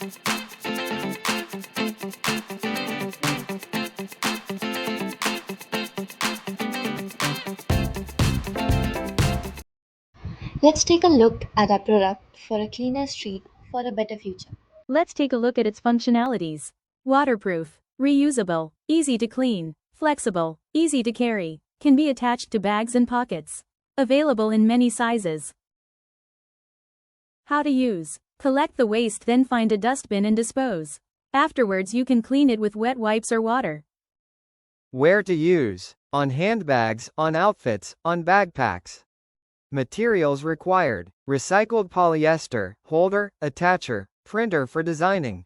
Let's take a look at our product for a cleaner street for a better future. Let's take a look at its functionalities. Waterproof, reusable, easy to clean, flexible, easy to carry, can be attached to bags and pockets. Available in many sizes. How to use. Collect the waste, then find a dustbin and dispose. Afterwards you can clean it with wet wipes or water. Where to use. On handbags, on outfits, on backpacks. Materials required. Recycled polyester, holder, attacher, printer for designing.